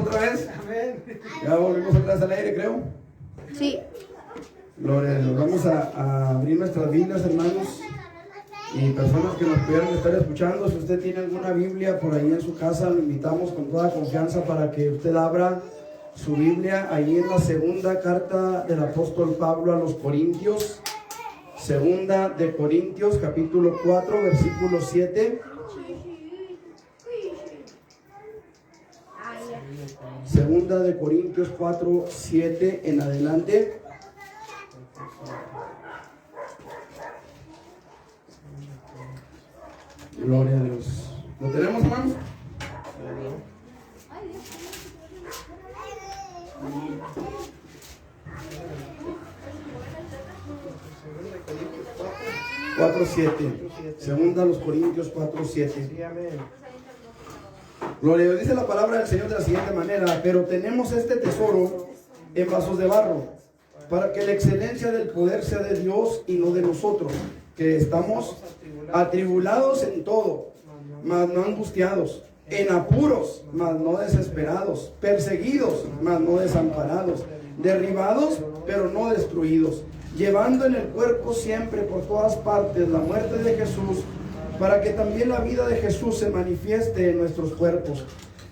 otra vez? Ya volvimos otra vez al aire, creo. Sí. Gloria a Dios. Vamos a abrir nuestras Biblias, hermanos. Y personas que nos pudieran estar escuchando, si usted tiene alguna Biblia por ahí en su casa, lo invitamos con toda confianza para que usted abra su Biblia ahí en la segunda carta del apóstol Pablo a los Corintios. Segunda de Corintios, capítulo 4, versículo 7. Segunda de Corintios 4, 7 en adelante. Gloria a Dios. ¿Lo tenemos, hermanos? Cuatro, 7. Segunda a los Corintios 4, 7. Gloria a Dios. Dice la palabra del Señor de la siguiente manera: pero tenemos este tesoro en vasos de barro, para que la excelencia del poder sea de Dios y no de nosotros, que estamos atribulados en todo, mas no angustiados, en apuros, mas no desesperados, perseguidos, mas no desamparados, derribados, pero no destruidos, llevando en el cuerpo siempre por todas partes la muerte de Jesús, para que también la vida de Jesús se manifieste en nuestros cuerpos.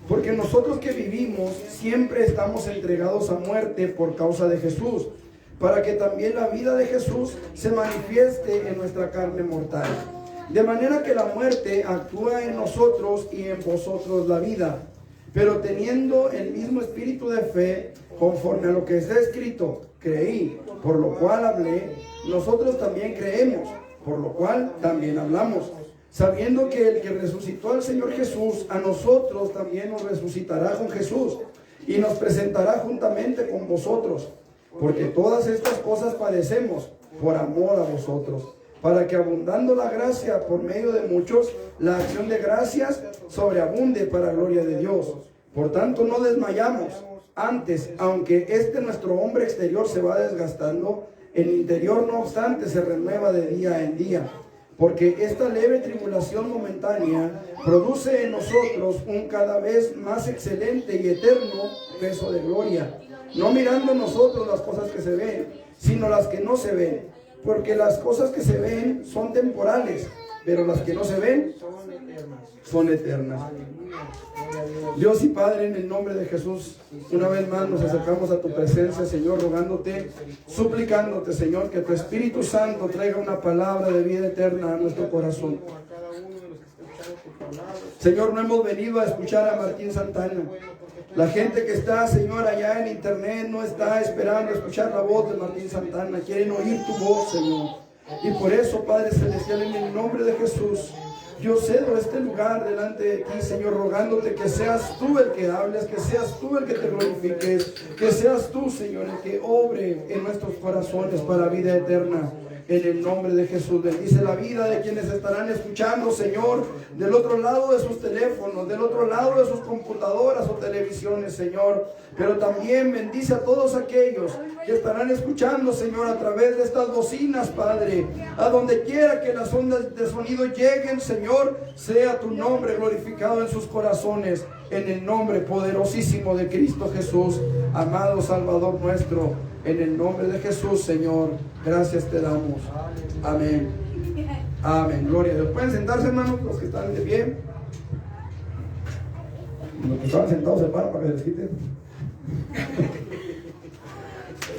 Porque nosotros que vivimos siempre estamos entregados a muerte por causa de Jesús, para que también la vida de Jesús se manifieste en nuestra carne mortal. De manera que la muerte actúa en nosotros y en vosotros la vida. Pero teniendo el mismo espíritu de fe, conforme a lo que está escrito, creí, por lo cual hablé, nosotros también creemos, por lo cual también hablamos, sabiendo que el que resucitó al Señor Jesús, a nosotros también nos resucitará con Jesús y nos presentará juntamente con vosotros. Porque todas estas cosas padecemos por amor a vosotros, para que abundando la gracia por medio de muchos, la acción de gracias sobreabunde para gloria de Dios. Por tanto no desmayamos. Antes, aunque nuestro hombre exterior se va desgastando, el interior no obstante se renueva de día en día. Porque esta leve tribulación momentánea produce en nosotros un cada vez más excelente y eterno peso de gloria, no mirando nosotros las cosas que se ven, sino las que no se ven. Porque las cosas que se ven son temporales, pero las que no se ven son eternas. Dios y Padre, en el nombre de Jesús, una vez más nos acercamos a tu presencia, Señor, rogándote, suplicándote, Señor, que tu Espíritu Santo traiga una palabra de vida eterna a nuestro corazón. Señor, no hemos venido a escuchar a Martín Santana. La gente que está, Señor, allá en internet no está esperando escuchar la voz de Martín Santana. Quieren oír tu voz, Señor. Y por eso, Padre Celestial, en el nombre de Jesús, yo cedo este lugar delante de ti, Señor, rogándote que seas tú el que hables, que seas tú el que te glorifiques, que seas tú, Señor, el que obre en nuestros corazones para vida eterna. En el nombre de Jesús, bendice la vida de quienes estarán escuchando, Señor, del otro lado de sus teléfonos, del otro lado de sus computadoras o televisiones, Señor. Pero también bendice a todos aquellos que estarán escuchando, Señor, a través de estas bocinas, Padre. A donde quiera que las ondas de sonido lleguen, Señor, sea tu nombre glorificado en sus corazones. En el nombre poderosísimo de Cristo Jesús, amado Salvador nuestro. En el nombre de Jesús, Señor, gracias te damos. Amén. Amén. Gloria a Dios. ¿Pueden sentarse, hermanos, los que están de pie? Los que estaban sentados se paran para que les quiten.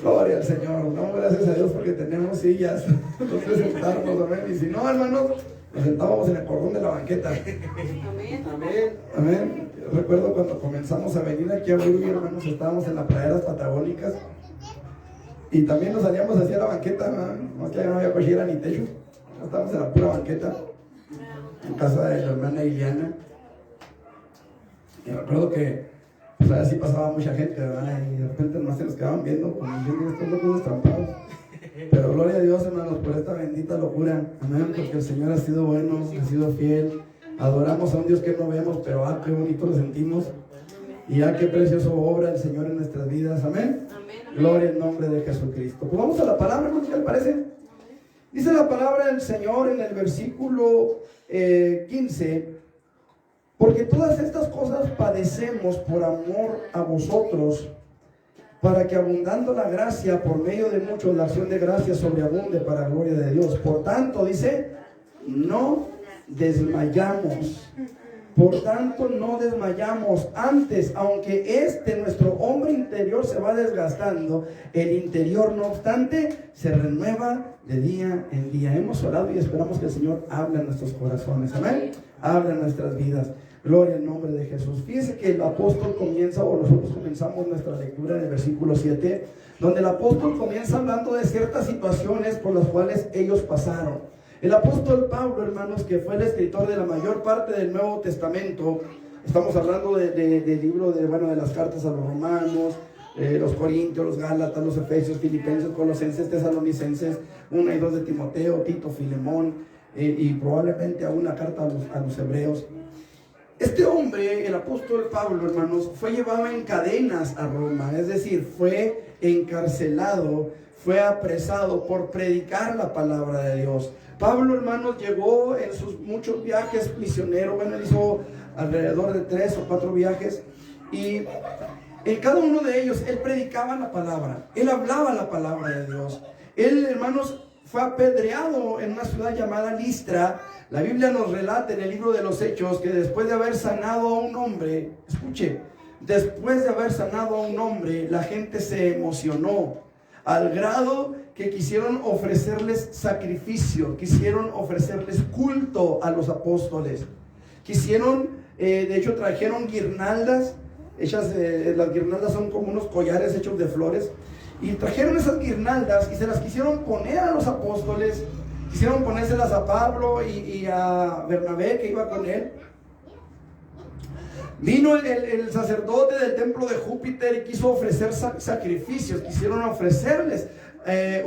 Gloria al Señor. Damos gracias a Dios porque tenemos sillas donde sentarnos. Amén. Y si no, hermanos, nos sentábamos en el cordón de la banqueta. Amén. Amén. Amén. Yo recuerdo cuando comenzamos a venir aquí a Burgui, hermanos, estábamos en las praderas patagónicas. Y también nos salíamos hacia la banqueta, ¿no? Más que allá no había cochera ni techo. Estábamos en la pura banqueta, en casa de la hermana Iliana. Y recuerdo que pues así pasaba mucha gente, ¿verdad? Y de repente nomás se nos quedaban viendo, como diciendo estos locos destrampados. Pero gloria a Dios, hermanos, por esta bendita locura. Amén, porque el Señor ha sido bueno, ha sido fiel. Adoramos a un Dios que no vemos, pero qué bonito lo sentimos. Y qué precioso obra el Señor en nuestras vidas. Amén. Gloria en nombre de Jesucristo. Pues vamos a la palabra, hermanos, ¿qué les parece? Dice la palabra del Señor en el versículo 15. Porque todas estas cosas padecemos por amor a vosotros, para que abundando la gracia por medio de muchos, la acción de gracia sobreabunde para la gloria de Dios. Por tanto, dice, no desmayamos. Por tanto, no desmayamos. Antes, aunque nuestro hombre interior se va desgastando, el interior, no obstante, se renueva de día en día. Hemos orado y esperamos que el Señor hable en nuestros corazones. Amén. Hable en nuestras vidas. Gloria al nombre de Jesús. Fíjense que el apóstol comienza, o nosotros comenzamos nuestra lectura en el versículo 7, donde el apóstol comienza hablando de ciertas situaciones por las cuales ellos pasaron. El apóstol Pablo, hermanos, que fue el escritor de la mayor parte del Nuevo Testamento, estamos hablando del libro de las cartas a los romanos, los corintios, los gálatas, los efesios, filipenses, colosenses, tesalonicenses, 1 y 2 de Timoteo, Tito, Filemón, y probablemente a una carta a los hebreos. Este hombre, el apóstol Pablo, hermanos, fue llevado en cadenas a Roma, es decir, fue encarcelado, fue apresado por predicar la palabra de Dios. Pablo, hermanos, llegó en sus muchos viajes misioneros. Él hizo alrededor de 3 o 4 viajes, y en cada uno de ellos él predicaba la palabra, él hablaba la palabra de Dios. Él, hermanos, fue apedreado en una ciudad llamada Listra. La Biblia nos relata en el libro de los Hechos que después de haber sanado a un hombre, escuche, después de haber sanado a un hombre, la gente se emocionó al grado que quisieron ofrecerles sacrificio, quisieron ofrecerles culto a los apóstoles. Quisieron, de hecho trajeron guirnaldas, las guirnaldas son como unos collares hechos de flores, y trajeron esas guirnaldas y se las quisieron poner a los apóstoles, quisieron ponérselas a Pablo y a Bernabé, que iba con él. Vino el sacerdote del templo de Júpiter y quiso ofrecer sacrificios, quisieron ofrecerles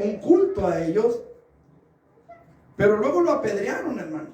un culto a ellos, pero luego lo apedrearon, hermanos.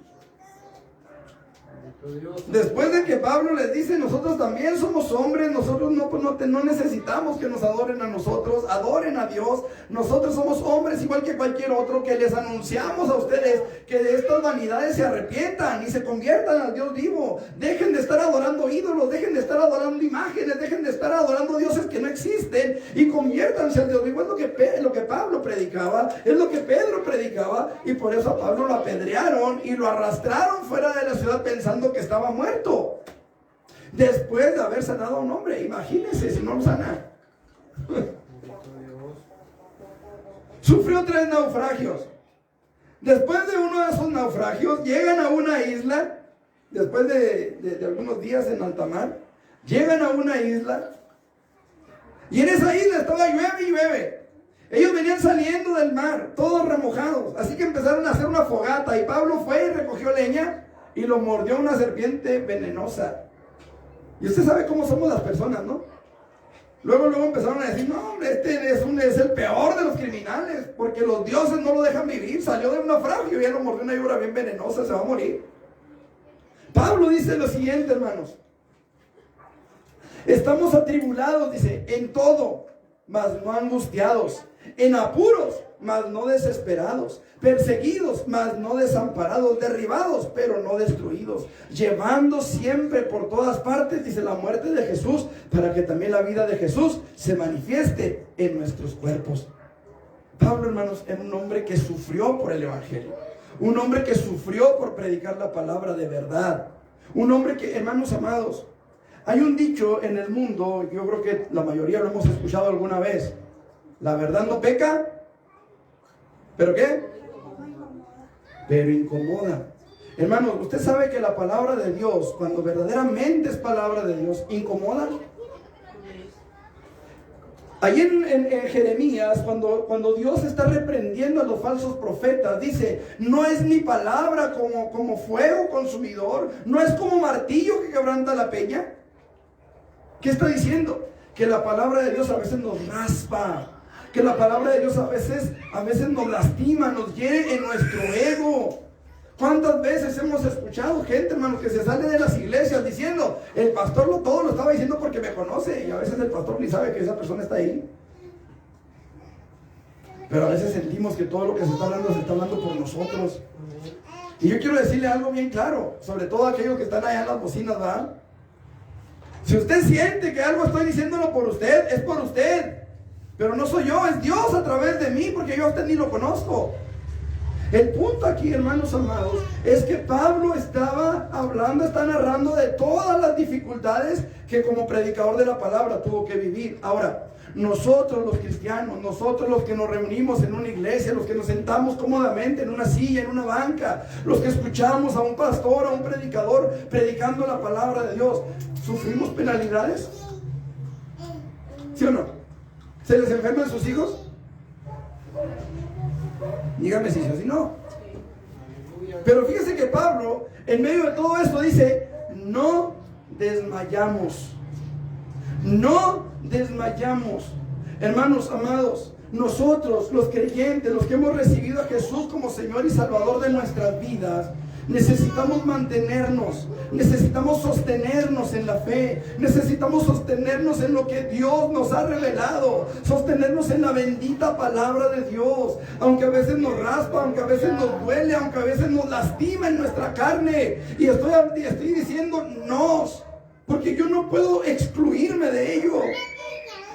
Después de que Pablo les dice, nosotros también somos hombres, nosotros no necesitamos que nos adoren a nosotros, adoren a Dios, nosotros somos hombres igual que cualquier otro, que les anunciamos a ustedes que de estas vanidades se arrepientan y se conviertan al Dios vivo, dejen de estar adorando ídolos, dejen de estar adorando imágenes, dejen de estar adorando dioses que no existen y conviértanse al Dios vivo. Es lo que Pablo predicaba, es lo que Pedro predicaba, y por eso a Pablo lo apedrearon y lo arrastraron fuera de la ciudad pensando que estaba muerto, después de haber sanado a un hombre. Imagínense si no lo sana. Sufrió 3 naufragios. Después de uno de esos naufragios llegan a una isla, después de algunos días en alta mar, llegan a una isla, y en esa isla estaba llueve y llueve. Ellos venían saliendo del mar, todos remojados, así que empezaron a hacer una fogata, y Pablo fue y recogió leña y lo mordió una serpiente venenosa. Y usted sabe cómo somos las personas, ¿no? Luego empezaron a decir, no, hombre, este es el peor de los criminales, porque los dioses no lo dejan vivir, salió de un naufragio y ya lo mordió una víbora bien venenosa, se va a morir. Pablo dice lo siguiente, hermanos: estamos atribulados, dice, en todo, mas no angustiados, en apuros, mas no desesperados, perseguidos, mas no desamparados, derribados, pero no destruidos, llevando siempre por todas partes, dice, la muerte de Jesús, para que también la vida de Jesús se manifieste en nuestros cuerpos. Pablo, hermanos, era un hombre que sufrió por el evangelio, un hombre que sufrió por predicar la palabra de verdad, un hombre que, hermanos amados, hay un dicho en el mundo, yo creo que la mayoría lo hemos escuchado alguna vez: la verdad no peca, ¿pero qué? Pero incomoda. Hermanos, usted sabe que la palabra de Dios, cuando verdaderamente es palabra de Dios, incomoda. Ahí en Jeremías, cuando Dios está reprendiendo a los falsos profetas, dice: no es mi palabra como fuego consumidor, no es como martillo que quebranta la peña. ¿Qué está diciendo? Que la palabra de Dios a veces nos raspa, que la palabra de Dios a veces nos lastima, nos hiere en nuestro ego. ¿Cuántas veces hemos escuchado gente, hermanos, que se sale de las iglesias diciendo: el pastor todo lo estaba diciendo porque me conoce? Y a veces el pastor ni sabe que esa persona está ahí. Pero a veces sentimos que todo lo que se está hablando por nosotros. Y yo quiero decirle algo bien claro, sobre todo a aquellos que están allá en las bocinas, ¿verdad? Si usted siente que algo estoy diciéndolo por usted, es por usted. Pero no soy yo, es Dios a través de mí, porque yo a usted ni lo conozco. El punto aquí, hermanos amados, es que Pablo estaba hablando, está narrando de todas las dificultades que como predicador de la palabra tuvo que vivir. Ahora, nosotros los cristianos, nosotros los que nos reunimos en una iglesia, los que nos sentamos cómodamente en una silla, en una banca, los que escuchamos a un pastor, a un predicador predicando la palabra de Dios, ¿sufrimos penalidades? ¿Sí o no? ¿Se les enferman sus hijos? Dígame si sí o si no. Pero fíjese que Pablo, en medio de todo esto, dice: no desmayamos. No desmayamos. Hermanos amados, nosotros, los creyentes, los que hemos recibido a Jesús como Señor y Salvador de nuestras vidas, necesitamos mantenernos, necesitamos sostenernos en la fe, necesitamos sostenernos en lo que Dios nos ha revelado, sostenernos en la bendita palabra de Dios, aunque a veces nos raspa, aunque a veces nos duele, aunque a veces nos lastima en nuestra carne. Y estoy diciendo nos, porque yo no puedo excluirme de ello.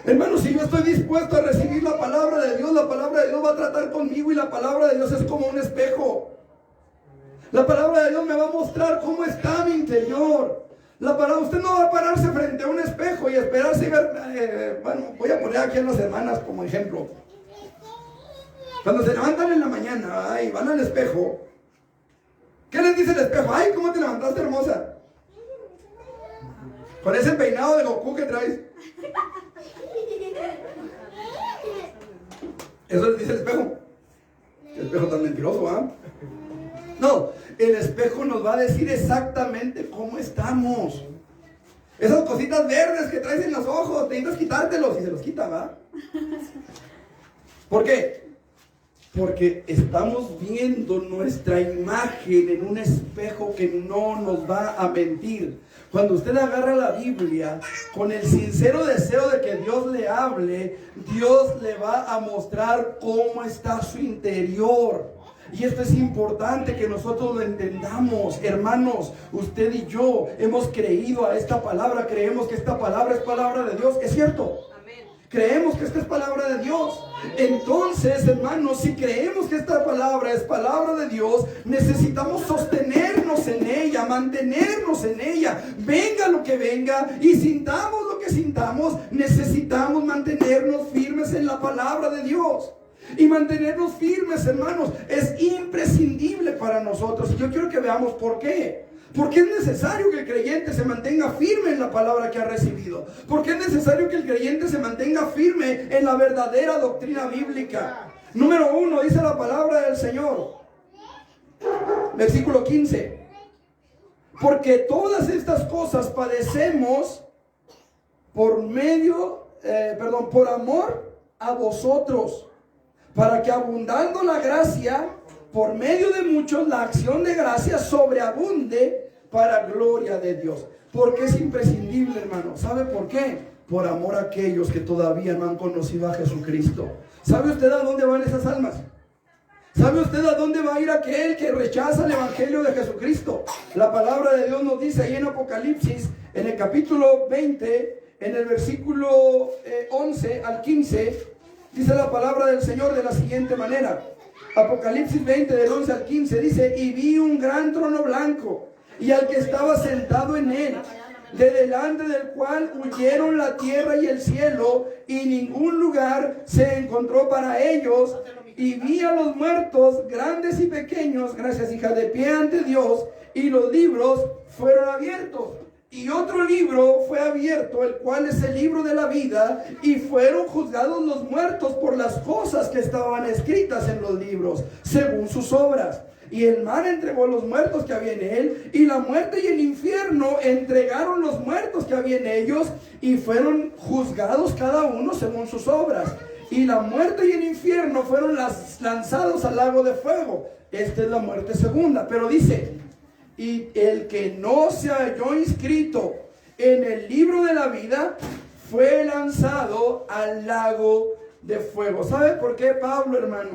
Hermanos, si yo estoy dispuesto a recibir la palabra de Dios, la palabra de Dios va a tratar conmigo, y la palabra de Dios es como un espejo. La palabra de Dios me va a mostrar cómo está mi interior. Usted no va a pararse frente a un espejo y esperarse y ver, voy a poner aquí a las hermanas como ejemplo. Cuando se levantan en la mañana y van al espejo, ¿qué les dice el espejo? Ay, ¿cómo te levantaste, hermosa? Con ese peinado de Goku que traes. Eso les dice el espejo. El espejo tan mentiroso, ¿ah? No, el espejo nos va a decir exactamente cómo estamos. Esas cositas verdes que traes en los ojos, necesitas quitártelos, y se los quita, ¿va? ¿Por qué? Porque estamos viendo nuestra imagen en un espejo que no nos va a mentir. Cuando usted agarra la Biblia con el sincero deseo de que Dios le hable, Dios le va a mostrar cómo está su interior. Y esto es importante que nosotros lo entendamos. Hermanos, usted y yo hemos creído a esta palabra, creemos que esta palabra es palabra de Dios. ¿Es cierto? Amén. Creemos que esta es palabra de Dios. Entonces, hermanos, si creemos que esta palabra es palabra de Dios, necesitamos sostenernos en ella, mantenernos en ella, venga lo que venga y sintamos lo que sintamos. Necesitamos mantenernos firmes en la palabra de Dios. Y mantenernos firmes, hermanos, es imprescindible para nosotros. Y yo quiero que veamos por qué. Porque es necesario que el creyente se mantenga firme en la palabra que ha recibido. Porque es necesario que el creyente se mantenga firme en la verdadera doctrina bíblica. Número 1, dice la palabra del Señor. Versículo 15. Porque todas estas cosas padecemos por amor a vosotros, para que abundando la gracia, por medio de muchos, la acción de gracia sobreabunde para gloria de Dios. Porque es imprescindible, hermano. ¿Sabe por qué? Por amor a aquellos que todavía no han conocido a Jesucristo. ¿Sabe usted a dónde van esas almas? ¿Sabe usted a dónde va a ir aquel que rechaza el evangelio de Jesucristo? La palabra de Dios nos dice ahí en Apocalipsis, en el capítulo 20, en el versículo 11 al 15, dice la palabra del Señor de la siguiente manera. Apocalipsis 20 del 11 al 15 dice: y vi un gran trono blanco y al que estaba sentado en él, de delante del cual huyeron la tierra y el cielo, y ningún lugar se encontró para ellos. Y vi a los muertos, grandes y pequeños, gracias hija, de pie ante Dios, y los libros fueron abiertos. Y otro libro fue abierto, el cual es el libro de la vida, y fueron juzgados los muertos por las cosas que estaban escritas en los libros, según sus obras. Y el mar entregó los muertos que había en él, y la muerte y el infierno entregaron los muertos que había en ellos, y fueron juzgados cada uno según sus obras. Y la muerte y el infierno fueron lanzados al lago de fuego. Esta es la muerte segunda. Pero dice: y el que no se halló inscrito en el libro de la vida fue lanzado al lago de fuego. ¿Sabe por qué Pablo, hermano,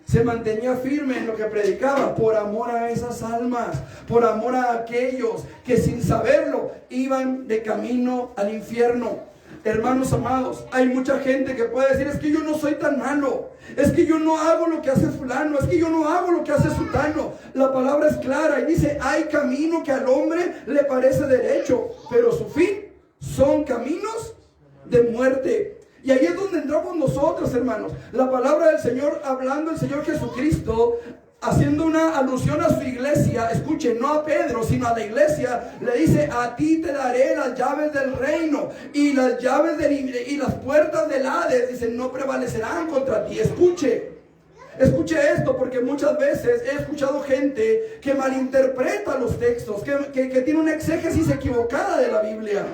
se mantenía firme en lo que predicaba? Por amor a esas almas, por amor a aquellos que sin saberlo iban de camino al infierno. Hermanos amados, hay mucha gente que puede decir: es que yo no soy tan malo, es que yo no hago lo que hace fulano, es que yo no hago lo que hace sutano. La palabra es clara y dice: hay camino que al hombre le parece derecho, pero su fin son caminos de muerte. Y ahí es donde entramos nosotros, hermanos. La palabra del Señor, hablando el Señor Jesucristo, haciendo una alusión a su iglesia, escuche, no a Pedro, sino a la iglesia, le dice: a ti te daré las llaves del reino, y las llaves y las puertas del Hades, dice, no prevalecerán contra ti. Escuche esto, porque muchas veces he escuchado gente que malinterpreta los textos, que tiene una exégesis equivocada de la Biblia.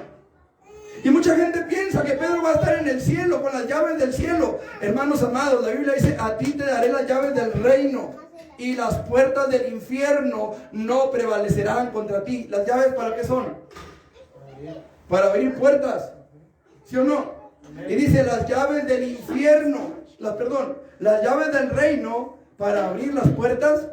Y mucha gente piensa que Pedro va a estar en el cielo con las llaves del cielo. Hermanos amados, la Biblia dice: a ti te daré las llaves del reino, y las puertas del infierno no prevalecerán contra ti. ¿Las llaves para qué son? Para abrir puertas, ¿sí o no? Y dice: las llaves del infierno, las llaves del reino para abrir las puertas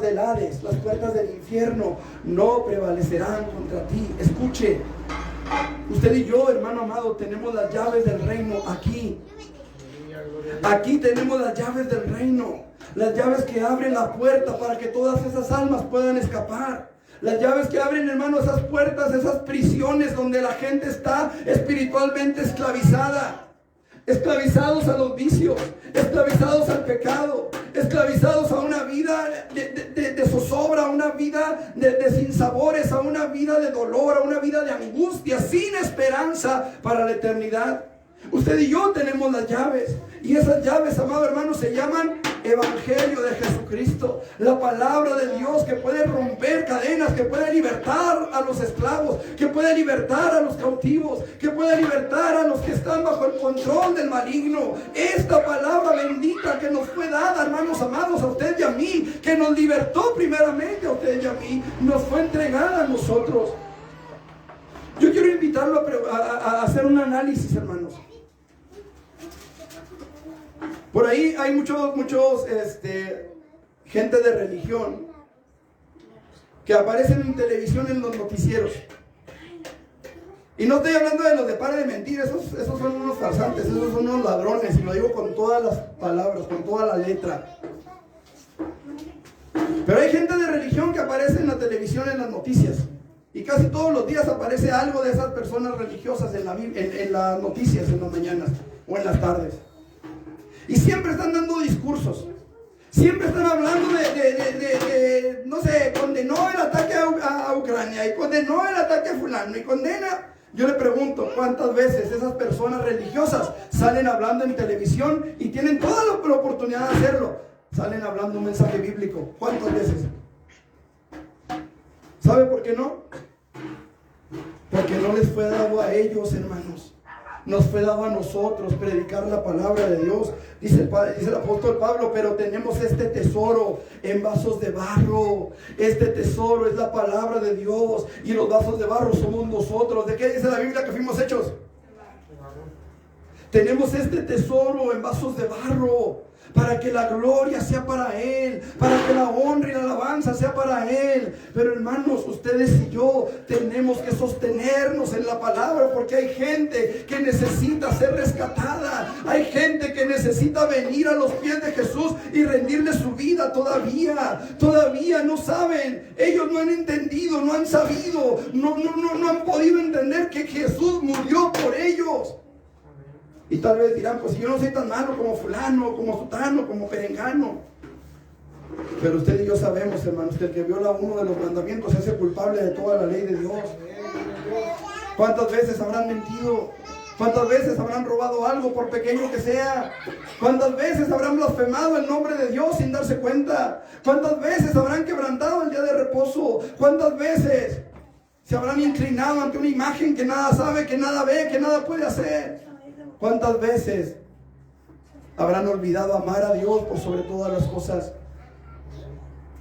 del Hades, las puertas del infierno no prevalecerán contra ti. Escuche, usted y yo, hermano amado, tenemos las llaves del reino aquí. Aquí tenemos las llaves del reino, las llaves que abren la puerta para que todas esas almas puedan escapar. Las llaves que abren, hermano, esas puertas, esas prisiones donde la gente está espiritualmente esclavizada. Esclavizados a los vicios, esclavizados al pecado, esclavizados a una vida de zozobra, a una vida de sinsabores, a una vida de dolor, a una vida de angustia, sin esperanza para la eternidad. Usted y yo tenemos las llaves, y esas llaves, amado hermano, se llaman Evangelio de Jesucristo, la palabra de Dios que puede romper cadenas, que puede libertar a los esclavos, que puede libertar a los cautivos, que puede libertar a los que están bajo el control del maligno. Esta palabra bendita que nos fue dada, hermanos amados, a usted y a mí, que nos libertó primeramente a usted y a mí, nos fue entregada a nosotros. Yo quiero invitarlo a hacer un análisis, hermanos. Por ahí hay muchos gente de religión que aparecen en televisión en los noticieros. Y no estoy hablando de los de pare de mentir, esos son unos farsantes, esos son unos ladrones, y lo digo con todas las palabras, con toda la letra. Pero hay gente de religión que aparece en la televisión, en las noticias, y casi todos los días aparece algo de esas personas religiosas en las noticias, en las mañanas o en las tardes. Y siempre están dando discursos, siempre están hablando no sé, condenó el ataque a Ucrania, y condenó el ataque a fulano, y condena. Yo le pregunto, ¿cuántas veces esas personas religiosas salen hablando en televisión y tienen toda la oportunidad de hacerlo? Salen hablando un mensaje bíblico. ¿Cuántas veces? ¿Sabe por qué no? Porque no les fue dado a ellos, hermanos. Nos fue dado a nosotros predicar la palabra de Dios. Dice el apóstol Pablo: pero tenemos este tesoro en vasos de barro. Este tesoro es la palabra de Dios, y los vasos de barro somos nosotros. ¿De qué dice la Biblia que fuimos hechos? Tenemos este tesoro en vasos de barro, para que la gloria sea para Él, para que la honra y la alabanza sea para Él. Pero hermanos, ustedes y yo tenemos que sostenernos en la palabra, porque hay gente que necesita ser rescatada, hay gente que necesita venir a los pies de Jesús y rendirle su vida. Todavía no saben, ellos no han entendido, no han sabido, no han podido entender que Jesús murió por ellos. Y tal vez dirán: pues yo no soy tan malo como fulano, como sutano, como perengano. Pero usted y yo sabemos, hermanos, que el que viola uno de los mandamientos se hace culpable de toda la ley de Dios. ¿Cuántas veces habrán mentido? ¿Cuántas veces habrán robado algo, por pequeño que sea? ¿Cuántas veces habrán blasfemado el nombre de Dios sin darse cuenta? ¿Cuántas veces habrán quebrantado el día de reposo? ¿Cuántas veces se habrán inclinado ante una imagen que nada sabe, que nada ve, que nada puede hacer? ¿Cuántas veces habrán olvidado amar a Dios por sobre todas las cosas?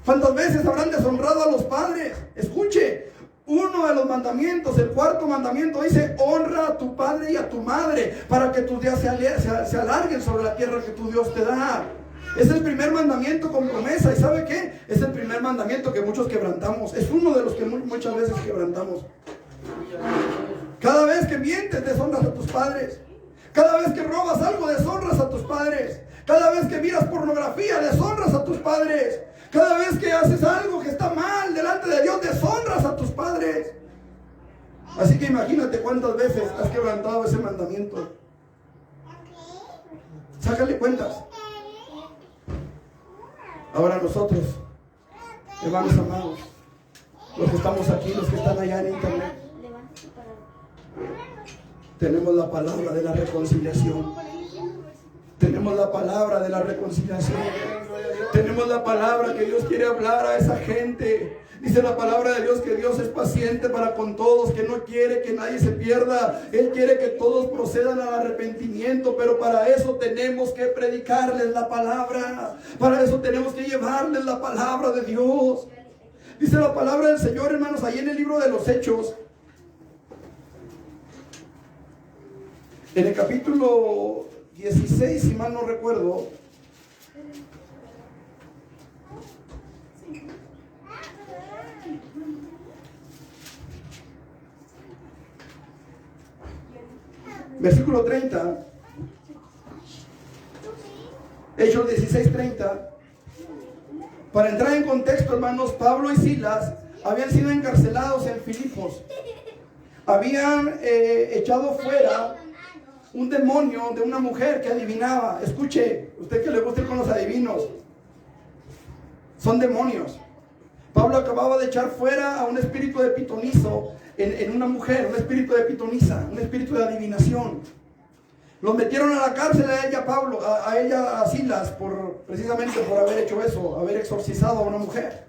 ¿Cuántas veces habrán deshonrado a los padres? Escuche, Uno de los mandamientos, el cuarto mandamiento dice: honra a tu padre y a tu madre para que tus días se alarguen sobre la tierra que tu Dios te da. Es el primer mandamiento con promesa. ¿Y sabe qué? Es el primer mandamiento que muchos quebrantamos. Es uno de los que muchas veces quebrantamos. Cada vez que mientes, deshonras a tus padres. Cada vez que robas algo, deshonras a tus padres. Cada vez que miras pornografía, deshonras a tus padres. Cada vez que haces algo que está mal delante de Dios, deshonras a tus padres. Así que imagínate cuántas veces has quebrantado ese mandamiento. Sácale cuentas. Ahora nosotros, hermanos amados, los que estamos aquí, los que están allá en internet, tenemos la palabra de la reconciliación. Tenemos la palabra de la reconciliación. Tenemos la palabra que Dios quiere hablar a esa gente. Dice la palabra de Dios que Dios es paciente para con todos, que no quiere que nadie se pierda. Él quiere que todos procedan al arrepentimiento, pero para eso tenemos que predicarles la palabra. Para eso tenemos que llevarles la palabra de Dios. Dice la palabra del Señor, hermanos, ahí en el libro de los Hechos, en el capítulo 16, si mal no recuerdo, versículo 30, Hechos 16:30. Para entrar en contexto, hermanos, Pablo y Silas habían sido encarcelados en Filipos. Habían echado fuera un demonio de una mujer que adivinaba. Escuche, usted que le gusta ir con los adivinos, son demonios. Pablo acababa de echar fuera a un espíritu de pitonizo en una mujer, un espíritu de pitonisa, un espíritu de adivinación. Los metieron a la cárcel a ella, Pablo, a Silas, precisamente por haber hecho eso, haber exorcizado a una mujer.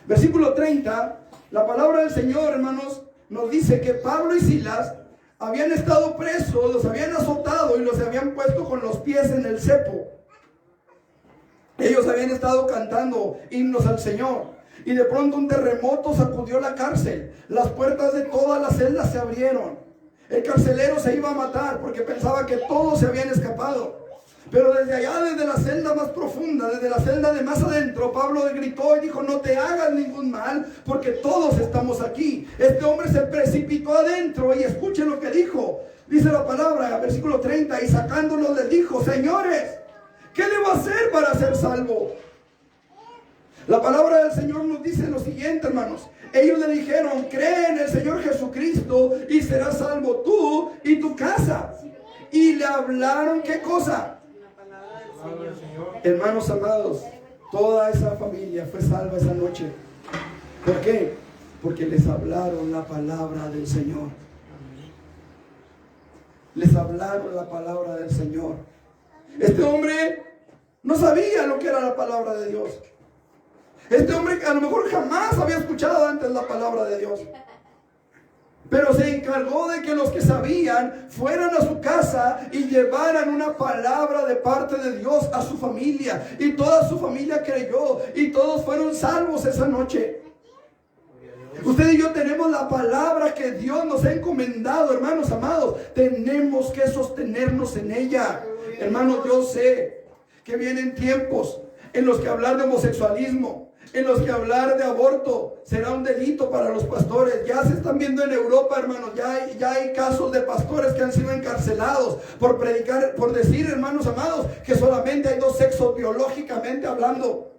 Versículo 30, la palabra del Señor, hermanos, nos dice que Pablo y Silas habían estado presos, los habían azotado y los habían puesto con los pies en el cepo. Ellos habían estado cantando himnos al Señor. Y de pronto un terremoto sacudió la cárcel. Las puertas de todas las celdas se abrieron. El carcelero se iba a matar porque pensaba que todos se habían escapado. Pero desde allá, desde la celda más profunda, desde la celda de más adentro, Pablo gritó y dijo: no te hagas ningún mal, porque todos estamos aquí. Este hombre se precipitó adentro y escuchen lo que dijo. Dice la palabra, versículo 30, y sacándolos les dijo: señores, ¿qué debo hacer para ser salvo? La palabra del Señor nos dice lo siguiente, hermanos. Ellos le dijeron: cree en el Señor Jesucristo y serás salvo tú y tu casa. Y le hablaron, ¿qué cosa? Hermanos amados, toda esa familia fue salva esa noche. ¿Por qué? Porque les hablaron la palabra del Señor. Les hablaron la palabra del Señor. Este hombre no sabía lo que era la palabra de Dios. Este hombre a lo mejor jamás había escuchado antes la palabra de Dios. Pero se encargó de que los que sabían fueran a su casa y llevaran una palabra de parte de Dios a su familia. Y toda su familia creyó y todos fueron salvos esa noche. Usted y yo tenemos la palabra que Dios nos ha encomendado, hermanos amados. Tenemos que sostenernos en ella. Hermanos, yo sé que vienen tiempos en los que hablar de homosexualismo, en los que hablar de aborto será un delito para los pastores. Ya se están viendo en Europa, hermanos, ya hay casos de pastores que han sido encarcelados por predicar, por decir, hermanos amados, que solamente hay dos sexos biológicamente hablando.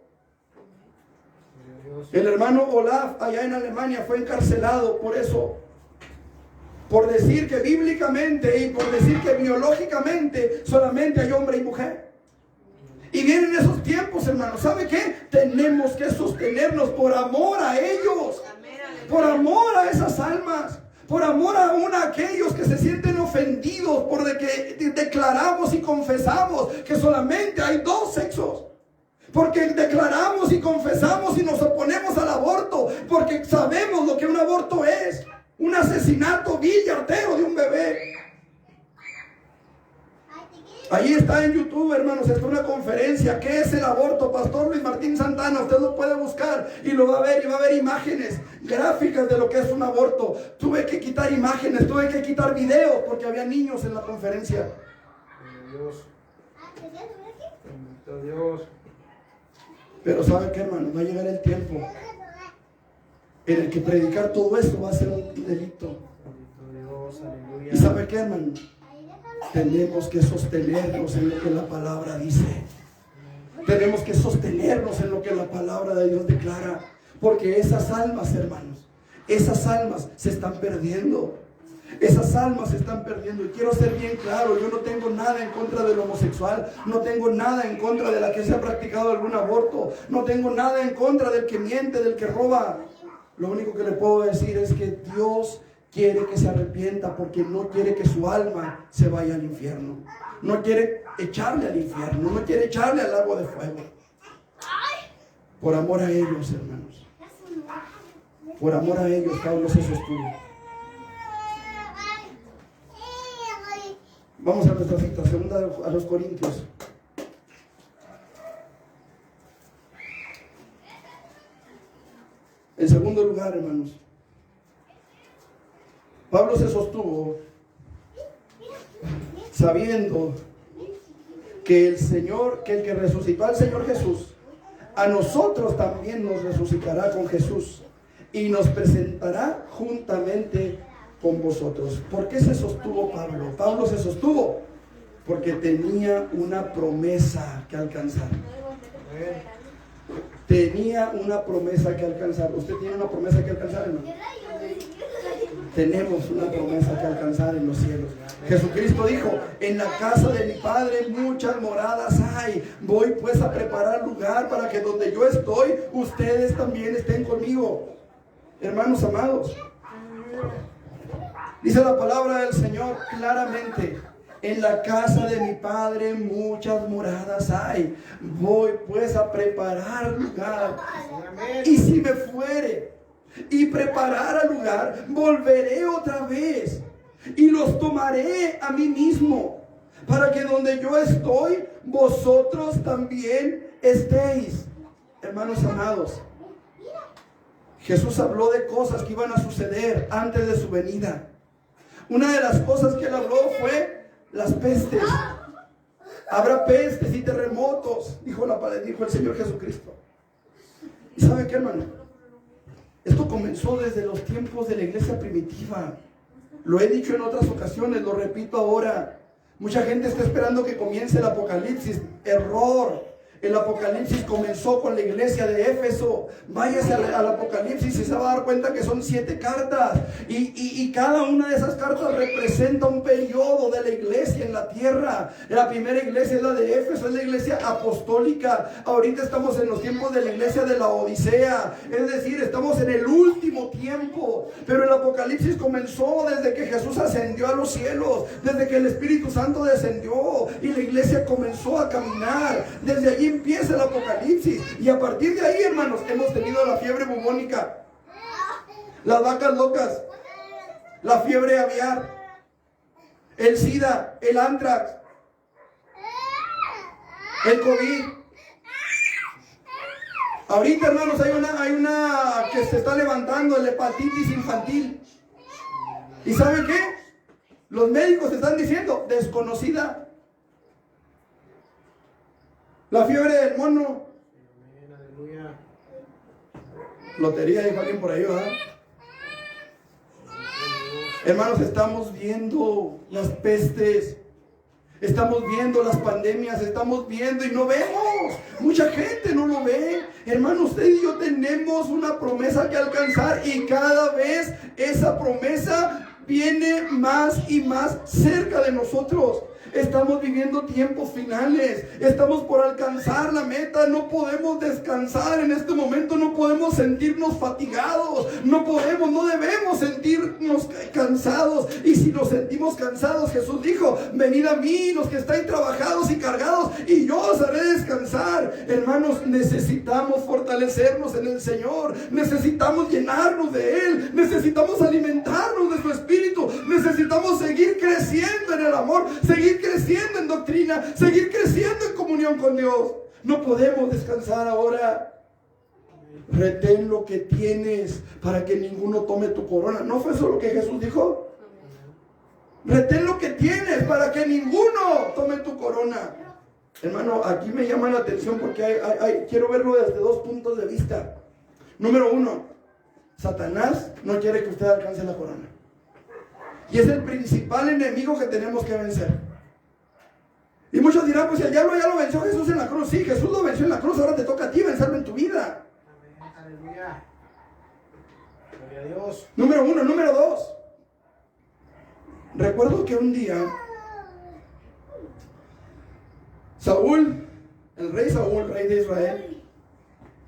El hermano Olaf allá en Alemania fue encarcelado por eso, por decir que bíblicamente y por decir que biológicamente solamente hay hombre y mujer. Y vienen esos tiempos, hermanos. ¿Sabe qué? Tenemos que sostenernos por amor a ellos, por amor a esas almas, por amor aún a aquellos que se sienten ofendidos por de que declaramos y confesamos que solamente hay dos sexos. Porque declaramos y confesamos y nos oponemos al aborto, porque sabemos lo que un aborto es: un asesinato vil y artero de un bebé. Ahí está en YouTube, hermanos, está una conferencia. ¿Qué es el aborto? Pastor Luis Martín Santana, usted lo puede buscar y lo va a ver, y va a ver imágenes gráficas de lo que es un aborto. Tuve que quitar imágenes, tuve que quitar videos porque había niños en la conferencia. Dios. Dios. Pero ¿sabe qué, hermano? Va a llegar el tiempo en el que predicar todo esto va a ser un delito. Dios, aleluya. ¿Y sabe qué, hermano? Tenemos que sostenernos en lo que la palabra dice. Tenemos que sostenernos en lo que la palabra de Dios declara. Porque esas almas, hermanos, esas almas se están perdiendo. Esas almas se están perdiendo. Y quiero ser bien claro, yo no tengo nada en contra del homosexual, no tengo nada en contra de la que se ha practicado algún aborto, no tengo nada en contra del que miente, del que roba. Lo único que le puedo decir es que Dios quiere que se arrepienta, porque no quiere que su alma se vaya al infierno. No quiere echarle al infierno, no quiere echarle al lago de fuego. Por amor a ellos, hermanos. Por amor a ellos, Pablo se sostuvo. Vamos a nuestra cita, segunda a los Corintios. En segundo lugar, hermanos, Pablo se sostuvo sabiendo que el Señor, que el que resucitó al Señor Jesús, a nosotros también nos resucitará con Jesús y nos presentará juntamente con vosotros. ¿Por qué se sostuvo Pablo? Pablo se sostuvo porque tenía una promesa que alcanzar. Tenía una promesa que alcanzar. ¿Usted tiene una promesa que alcanzar, hermano? Tenemos una promesa que alcanzar en los cielos. Jesucristo dijo: en la casa de mi Padre muchas moradas hay. Voy pues a preparar lugar para que donde yo estoy, ustedes también estén conmigo. Hermanos amados, dice la palabra del Señor claramente: en la casa de mi Padre muchas moradas hay. Voy pues a preparar lugar. Y si me fuere y preparara lugar, volveré otra vez y los tomaré a mí mismo, para que donde yo estoy, vosotros también estéis. Hermanos amados, Jesús habló de cosas que iban a suceder antes de su venida. Una de las cosas que él habló fue las pestes. Habrá pestes y terremotos, dijo el Señor Jesucristo. ¿Y sabe qué, hermano? Esto comenzó desde los tiempos de la iglesia primitiva. Lo he dicho en otras ocasiones, lo repito ahora. Mucha gente está esperando que comience el Apocalipsis. Error. El Apocalipsis comenzó con la iglesia de Éfeso. Váyase al Apocalipsis y se va a dar cuenta que son 7 cartas. Y cada una de esas cartas representa un periodo de la iglesia en la tierra. La primera iglesia es la de Éfeso, es la iglesia apostólica. Ahorita estamos en los tiempos de la iglesia de la Odisea. Es decir, estamos en el último tiempo. Pero el Apocalipsis comenzó desde que Jesús ascendió a los cielos, desde que el Espíritu Santo descendió y la iglesia comenzó a caminar. Desde allí empieza el Apocalipsis, y a partir de ahí, hermanos, hemos tenido la fiebre bubónica, las vacas locas, la fiebre aviar, el SIDA, el antrax, el COVID. Ahorita, hermanos, hay una que se está levantando, la hepatitis infantil. ¿Y saben qué? Los médicos están diciendo desconocida. La fiebre del mono. Lotería, dijo alguien por ahí, ¿verdad? Hermanos, estamos viendo las pestes, estamos viendo las pandemias, estamos viendo y no vemos. Mucha gente no lo ve. Hermanos, usted y yo tenemos una promesa que alcanzar, y cada vez esa promesa viene más y más cerca de nosotros. Estamos viviendo tiempos finales, estamos por alcanzar la meta. No podemos descansar en este momento, no podemos sentirnos fatigados, no debemos sentirnos cansados. Y si nos sentimos cansados, Jesús dijo: venid a mí los que estáis trabajados y cargados, y yo os haré descansar. Hermanos, necesitamos fortalecernos en el Señor, necesitamos llenarnos de Él, necesitamos alimentarnos de su Espíritu, necesitamos seguir creciendo creciendo en el amor, seguir creciendo en doctrina, seguir creciendo en comunión con Dios. No podemos descansar ahora. Retén lo que tienes para que ninguno tome tu corona. ¿No fue eso lo que Jesús dijo? Retén lo que tienes para que ninguno tome tu corona. Hermano, aquí me llama la atención porque quiero verlo desde dos puntos de vista. Número uno, Satanás no quiere que usted alcance la corona. Y es el principal enemigo que tenemos que vencer. Y muchos dirán, pues el diablo ya lo venció Jesús en la cruz. Sí, Jesús lo venció en la cruz, ahora te toca a ti vencerlo en tu vida. Aleluya. Gloria a Dios. Número uno. Número dos, recuerdo que un día Saúl, el rey Saúl, rey de Israel,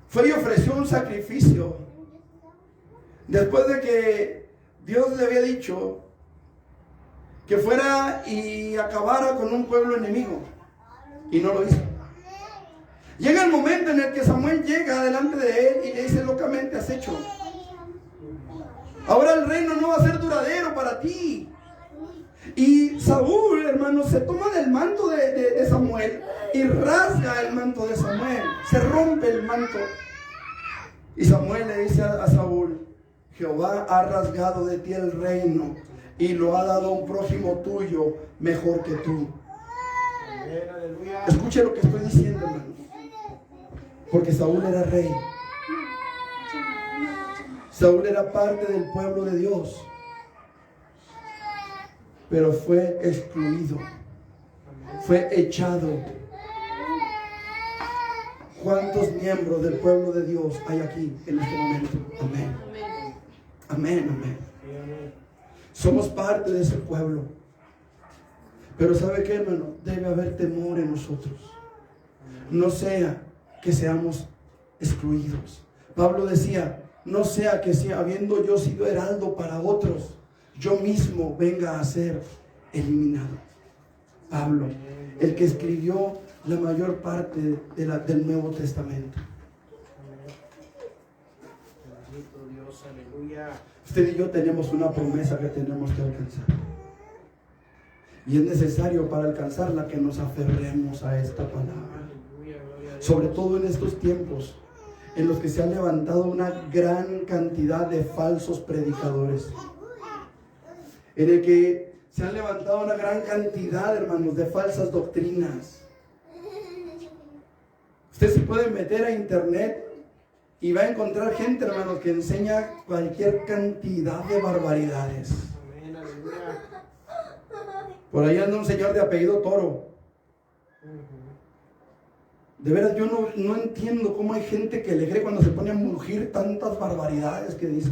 fue y ofreció un sacrificio después de que Dios le había dicho que fuera y acabara con un pueblo enemigo, y no lo hizo. Llega el momento en el que Samuel llega delante de él y le dice: locamente has hecho. Ahora el reino no va a ser duradero para ti. Y Saúl, hermano, se toma del manto de Samuel y rasga el manto de Samuel. Se rompe el manto. Y Samuel le dice a Saúl: Jehová ha rasgado de ti el reino y lo ha dado a un prójimo tuyo mejor que tú. Escuche lo que estoy diciendo, hermano. Porque Saúl era rey. Saúl era parte del pueblo de Dios, pero fue excluido, fue echado. ¿Cuántos miembros del pueblo de Dios hay aquí en este momento? Amén. Amén, amén. Somos parte de ese pueblo. Pero ¿sabe qué, hermano? Debe haber temor en nosotros. No sea que seamos excluidos. Pablo decía: no sea que habiendo yo sido heraldo para otros, yo mismo venga a ser eliminado. Pablo, el que escribió la mayor parte del Nuevo Testamento. Bendito Dios, aleluya. Usted y yo tenemos una promesa que tenemos que alcanzar. Y es necesario para alcanzarla que nos aferremos a esta palabra. Sobre todo en estos tiempos en los que se ha levantado una gran cantidad de falsos predicadores. En el que se han levantado una gran cantidad, hermanos, de falsas doctrinas. Usted se puede meter a internet y va a encontrar gente, hermanos, que enseña cualquier cantidad de barbaridades. Amén, aleluya. Por ahí anda un señor de apellido Toro. De veras, yo no entiendo cómo hay gente que le cree cuando se pone a mugir tantas barbaridades que dice.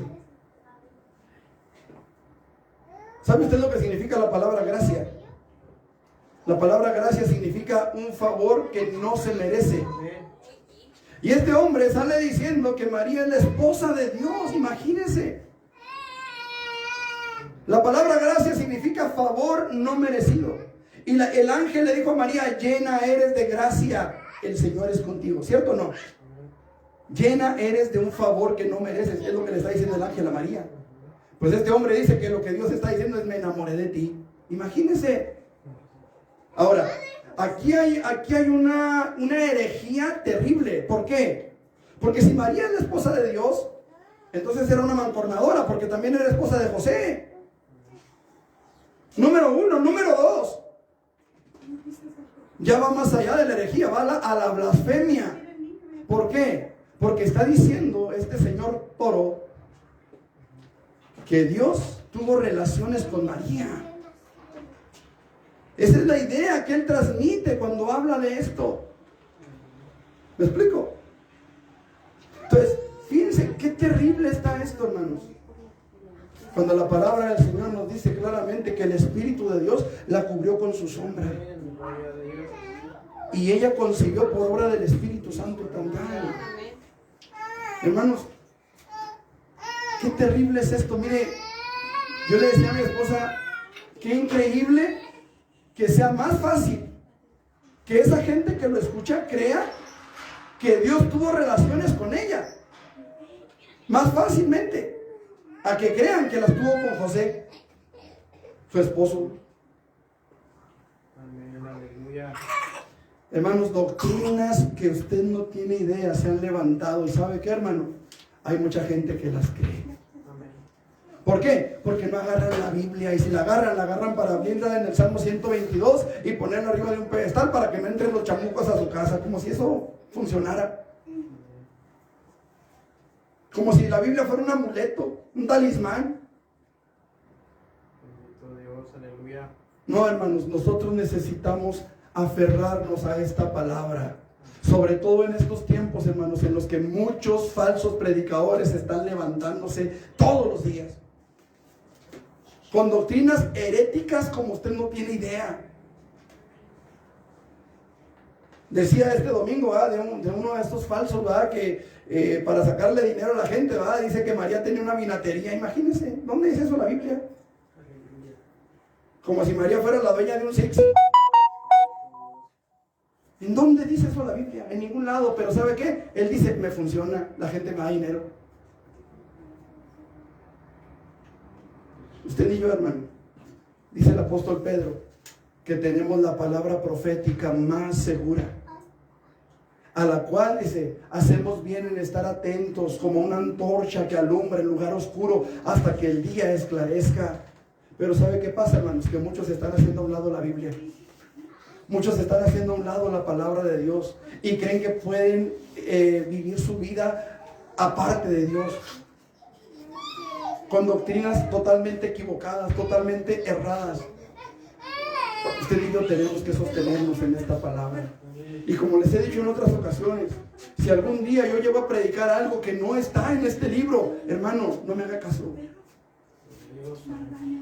¿Sabe usted lo que significa la palabra gracia? La palabra gracia significa un favor que no se merece. Y este hombre sale diciendo que María es la esposa de Dios. Imagínense. La palabra gracia significa favor no merecido. Y el ángel le dijo a María: llena eres de gracia, el Señor es contigo. ¿Cierto o no? Llena eres de un favor que no mereces. Es lo que le está diciendo el ángel a María. Pues este hombre dice que lo que Dios está diciendo es: me enamoré de ti. Imagínense. Ahora, aquí hay una herejía terrible. ¿Por qué? Porque si María es la esposa de Dios, entonces era una mancornadora, porque también era esposa de José. Número uno. Número dos, ya va más allá de la herejía, va a la blasfemia. ¿Por qué? Porque está diciendo este señor Toro que Dios tuvo relaciones con María. Esa es la idea que él transmite cuando habla de esto. ¿Me explico? Entonces, fíjense qué terrible está esto, hermanos. Cuando la palabra del Señor nos dice claramente que el Espíritu de Dios la cubrió con su sombra. Y ella concibió por obra del Espíritu Santo también. Hermanos, qué terrible es esto. Mire, yo le decía a mi esposa: qué increíble que sea más fácil que esa gente que lo escucha crea que Dios tuvo relaciones con ella. Más fácilmente a que crean que las tuvo con José, su esposo. Hermanos, doctrinas que usted no tiene idea se han levantado. ¿Y sabe qué, hermano? Hay mucha gente que las cree. ¿Por qué? Porque no agarran la Biblia, y si la agarran para abrirla en el Salmo 122 y ponerla arriba de un pedestal para que no entren los chamucos a su casa, como si eso funcionara. Como si la Biblia fuera un amuleto, un talismán. Bendito Dios, aleluya. No, hermanos, nosotros necesitamos aferrarnos a esta palabra. Sobre todo en estos tiempos, hermanos, en los que muchos falsos predicadores están levantándose todos los días con doctrinas heréticas como usted no tiene idea. Decía este domingo, de uno de estos falsos, que para sacarle dinero a la gente, dice que María tenía una vinatería. Imagínense, ¿dónde dice eso la Biblia? Como si María fuera la dueña de un Six. ¿En dónde dice eso la Biblia? En ningún lado. Pero ¿sabe qué? Él dice, me funciona, la gente me da dinero. Usted y yo, hermano, dice el apóstol Pedro, que tenemos la palabra profética más segura, a la cual, dice, hacemos bien en estar atentos como una antorcha que alumbra en lugar oscuro hasta que el día esclarezca. Pero ¿sabe qué pasa, hermanos? Que muchos están haciendo a un lado la Biblia. Muchos están haciendo a un lado la palabra de Dios y creen que pueden vivir su vida aparte de Dios, con doctrinas totalmente equivocadas, totalmente erradas. Usted y yo tenemos que sostenernos en esta palabra. Y como les he dicho en otras ocasiones, si algún día yo llego a predicar algo que no está en este libro, hermano, no me haga caso.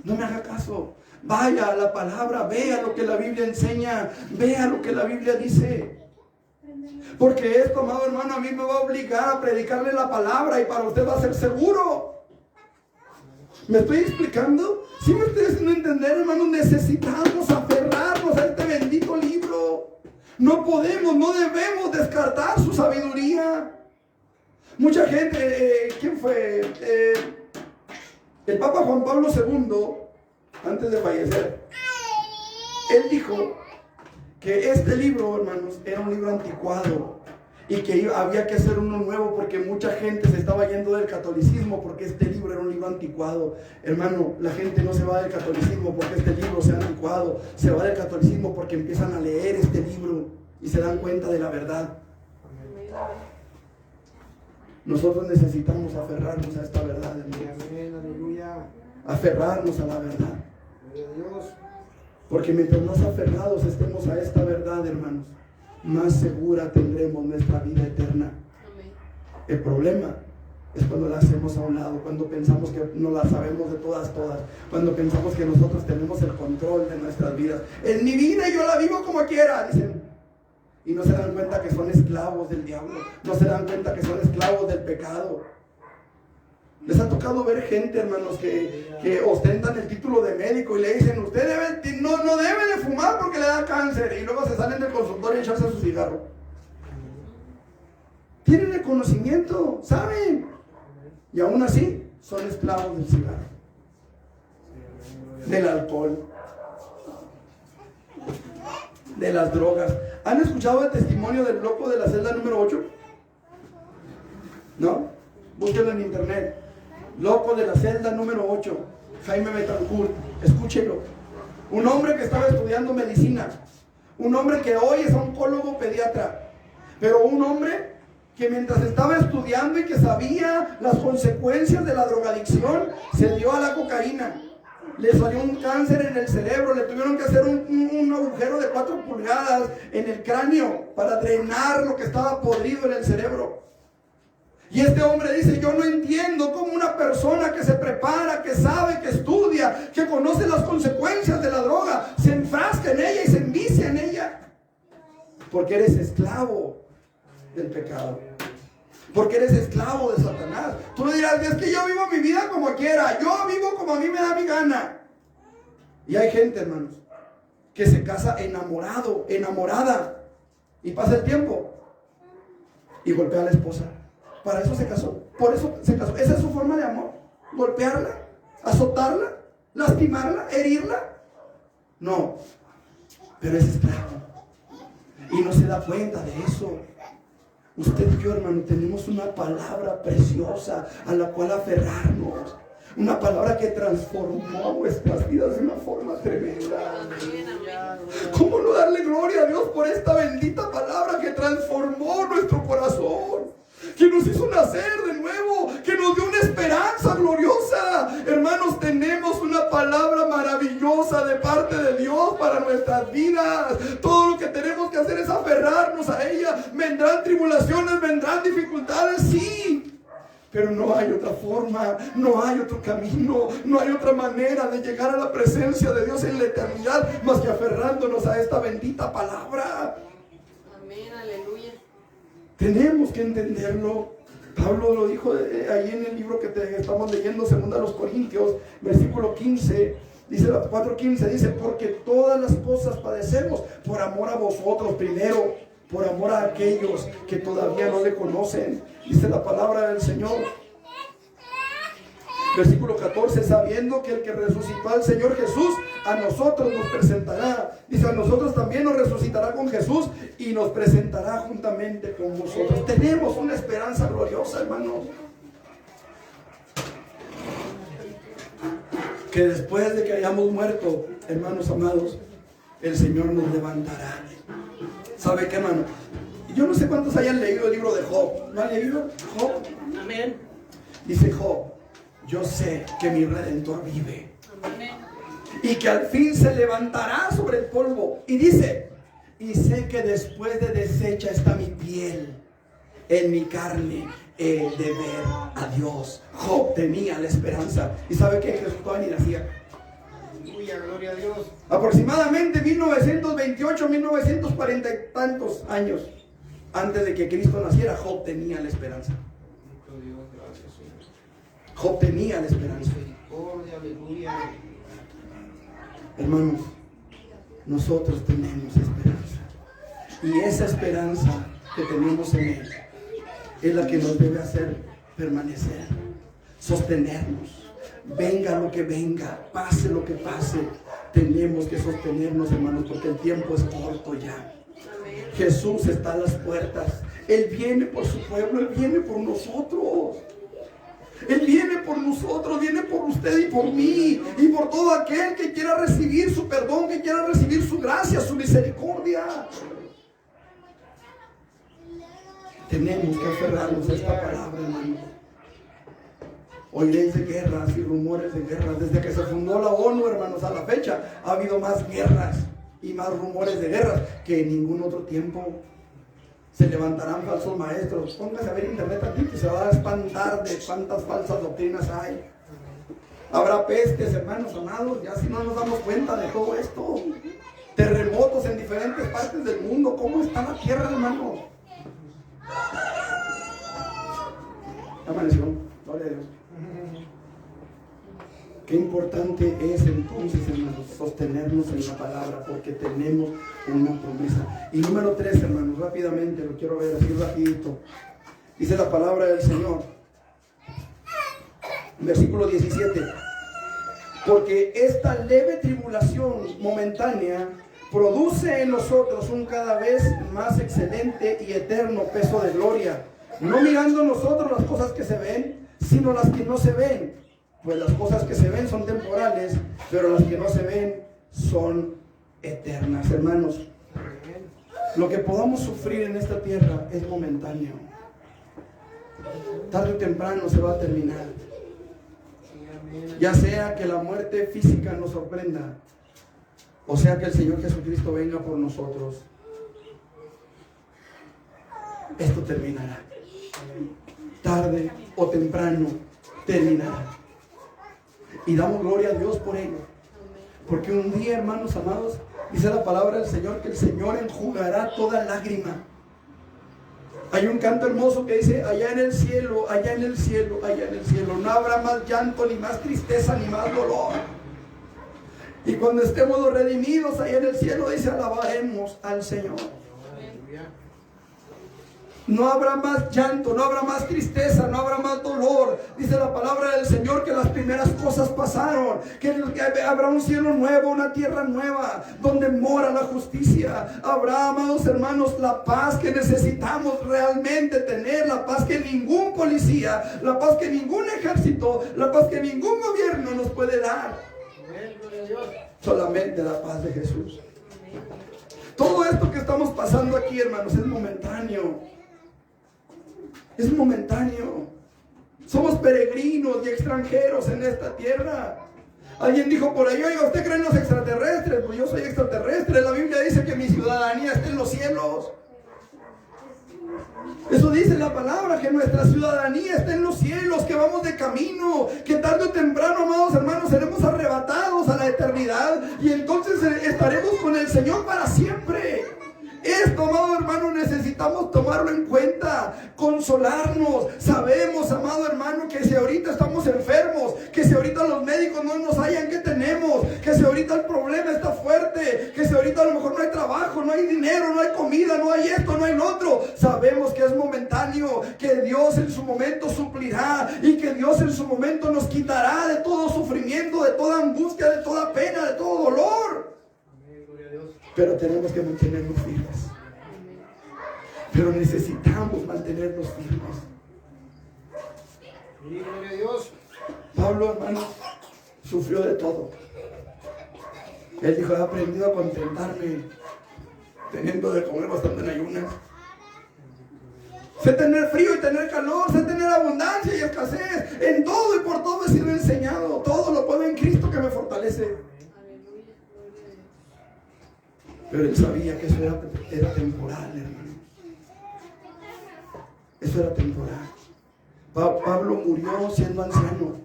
No me haga caso. Vaya a la palabra, vea lo que la Biblia enseña, vea lo que la Biblia dice. Porque esto, amado hermano, a mí me va a obligar a predicarle la palabra y para usted va a ser seguro. ¿Me estoy explicando? Si me estoy haciendo entender, hermano, necesitamos aferrarnos a este bendito libro. No podemos, no debemos descartar su sabiduría. Mucha gente, ¿quién fue? El Papa Juan Pablo II, antes de fallecer, él dijo que este libro, hermanos, era un libro anticuado y que había que hacer uno nuevo porque mucha gente se estaba yendo del catolicismo porque este libro era un libro anticuado. Hermano, la gente no se va del catolicismo porque este libro sea anticuado, se va del catolicismo porque empiezan a leer este libro y se dan cuenta de la verdad. Nosotros necesitamos aferrarnos a esta verdad, hermanos. Aferrarnos a la verdad. Porque mientras más aferrados estemos a esta verdad, hermanos, más segura tendremos nuestra vida eterna. El problema es cuando la hacemos a un lado, cuando pensamos que no la sabemos de todas, cuando pensamos que nosotros tenemos el control de nuestras vidas. Es mi vida y yo la vivo como quiera, dicen. Y no se dan cuenta que son esclavos del diablo, no se dan cuenta que son esclavos del pecado. Les ha tocado ver gente, hermanos, que ostentan el título de médico y le dicen, usted no debe de fumar porque le da cáncer, y luego se salen del consultorio y echarse su cigarro. Tienen el conocimiento, saben, y aún así son esclavos del cigarro, del alcohol, de las drogas. ¿Han escuchado el testimonio del loco de la celda número 8? ¿No? Búsquenlo en internet. Loco de la celda número 8, Jaime Betancourt. Escúchelo. Un hombre que estaba estudiando medicina, un hombre que hoy es oncólogo pediatra, pero un hombre que mientras estaba estudiando y que sabía las consecuencias de la drogadicción, se dio a la cocaína. Le salió un cáncer en el cerebro, le tuvieron que hacer un agujero de 4 pulgadas en el cráneo para drenar lo que estaba podrido en el cerebro. Y este hombre dice, yo no entiendo cómo una persona que se prepara, que sabe, que estudia, que conoce las consecuencias de la droga, se enfrasca en ella y se envicia en ella. Porque eres esclavo del pecado. Porque eres esclavo de Satanás. Tú me dirás, es que yo vivo mi vida como quiera, yo vivo como a mí me da mi gana. Y hay gente, hermanos, que se casa enamorado, enamorada, y pasa el tiempo y golpea a la esposa. Para eso se casó, por eso se casó. Esa es su forma de amor, golpearla, azotarla, lastimarla, herirla. No, pero es esclavo. y no se da cuenta de eso. Usted y yo, hermano, tenemos una palabra preciosa a la cual aferrarnos. Una palabra que transformó nuestras vidas de una forma tremenda. ¿Cómo no darle gloria a Dios por esta bendita palabra que transformó nuestro corazón? Que nos hizo nacer de nuevo, que nos dio una esperanza gloriosa. Hermanos, tenemos una palabra maravillosa de parte de Dios para nuestras vidas. Todo lo que tenemos que hacer es aferrarnos a ella. Vendrán tribulaciones, vendrán dificultades, sí. Pero no hay otra forma, no hay otro camino, no hay otra manera de llegar a la presencia de Dios en la eternidad más que aferrándonos a esta bendita palabra. Amén, aleluya. Tenemos que entenderlo. Pablo lo dijo ahí en el libro que estamos leyendo, 2 Corintios, versículo 15. Dice 4:15, dice, porque todas las cosas padecemos por amor a vosotros primero, por amor a aquellos que todavía no le conocen. Dice la palabra del Señor. Versículo 14, sabiendo que el que resucitó al Señor Jesús, a nosotros nos presentará. Dice, a nosotros también nos resucitará con Jesús y nos presentará juntamente con vosotros. Tenemos una esperanza gloriosa, hermanos. Que después de que hayamos muerto, hermanos amados, el Señor nos levantará. ¿Sabe qué, hermano? Yo no sé cuántos hayan leído el libro de Job. ¿No han leído Job? Amén. Dice Job, yo sé que mi Redentor vive. Amén. Y que al fin se levantará sobre el polvo. Y dice, y sé que después de deshecha está mi piel, en mi carne he de ver a Dios. Job tenía la esperanza. ¿Y sabe qué? Jesús todavía ni nacía. Aleluya, gloria a Dios. Aproximadamente 1928, 1940 y tantos años antes de que Cristo naciera, Job tenía la esperanza. Dios, gracias, Señor. Job tenía la esperanza. Misericordia, aleluya. Hermanos, nosotros tenemos esperanza. Y esa esperanza que tenemos en Él es la que nos debe hacer permanecer, sostenernos. Venga lo que venga, pase lo que pase, tenemos que sostenernos, hermanos, porque el tiempo es corto ya. Jesús está a las puertas. Él viene por su pueblo, Él viene por nosotros. Él viene por nosotros, viene por usted y por mí, y por todo aquel que quiera recibir su perdón, que quiera recibir su gracia, su misericordia. Tenemos que aferrarnos a esta palabra, hermano. Oiréis de guerras y rumores de guerras. Desde que se fundó la ONU, hermanos, a la fecha, ha habido más guerras y más rumores de guerras que en ningún otro tiempo. Se levantarán falsos maestros. Póngase a ver internet aquí que se va a espantar de cuántas falsas doctrinas hay. Habrá pestes, hermanos amados, ya si no nos damos cuenta de todo esto. Terremotos en diferentes partes del mundo. ¿Cómo está la tierra, hermano? Amaneció, gloria a Dios. Qué importante es entonces, hermanos, sostenernos en la palabra, porque tenemos una promesa. Y número 3, hermanos, rápidamente, lo quiero ver así rapidito. Dice la palabra del Señor, versículo 17. Porque esta leve tribulación momentánea produce en nosotros un cada vez más excelente y eterno peso de gloria, no mirando nosotros las cosas que se ven, sino las que no se ven. Pues las cosas que se ven son temporales, pero las que no se ven son eternas. Hermanos, lo que podamos sufrir en esta tierra es momentáneo. Tarde o temprano se va a terminar. Ya sea que la muerte física nos sorprenda, o sea que el Señor Jesucristo venga por nosotros. Esto terminará. Tarde o temprano terminará. Y damos gloria a Dios por ello. Porque un día, hermanos amados, dice la palabra del Señor que el Señor enjugará toda lágrima. Hay un canto hermoso que dice, allá en el cielo, allá en el cielo, allá en el cielo, no habrá más llanto, ni más tristeza, ni más dolor. Y cuando estemos los redimidos allá en el cielo, dice, alabaremos al Señor. No habrá más llanto, no habrá más tristeza, no habrá más dolor. Dice la palabra del Señor que las primeras cosas pasaron, que habrá un cielo nuevo, una tierra nueva, donde mora la justicia. Habrá, amados hermanos, la paz que necesitamos realmente tener, la paz que ningún policía, la paz que ningún ejército, la paz que ningún gobierno nos puede dar. Solamente la paz de Jesús. Todo esto que estamos pasando aquí, hermanos, es momentáneo. Es momentáneo. Somos peregrinos y extranjeros en esta tierra. Alguien dijo por ahí: oiga, ¿usted cree en los extraterrestres? Pues yo soy extraterrestre. La Biblia dice que mi ciudadanía está en los cielos. Eso dice la palabra, que nuestra ciudadanía está en los cielos, que vamos de camino, que tarde o temprano, amados hermanos, seremos arrebatados a la eternidad y entonces estaremos con el Señor para siempre. Esto, amado hermano, necesitamos tomarlo en cuenta, consolarnos. Sabemos, amado hermano, que si ahorita estamos enfermos, que si ahorita los médicos no nos hallan qué tenemos, que si ahorita el problema está fuerte, que si ahorita a lo mejor no hay trabajo, no hay dinero, no hay comida, no hay esto, no hay lo otro, sabemos que es momentáneo, que Dios en su momento suplirá y que Dios en su momento nos quitará de todo sufrimiento, de toda angustia, de toda pena, de todo dolor. Pero tenemos que mantenernos firmes. Pero necesitamos mantenernos firmes. Gloria a Dios. Pablo, hermano, sufrió de todo. Él dijo: he aprendido a contentarme teniendo de comer bastante en ayunas. Sé tener frío y tener calor, sé tener abundancia y escasez. En todo y por todo he sido enseñado. Todo lo puedo en Cristo que me fortalece. Pero él sabía que eso era temporal, hermano. Eso era temporal. Pablo murió siendo anciano.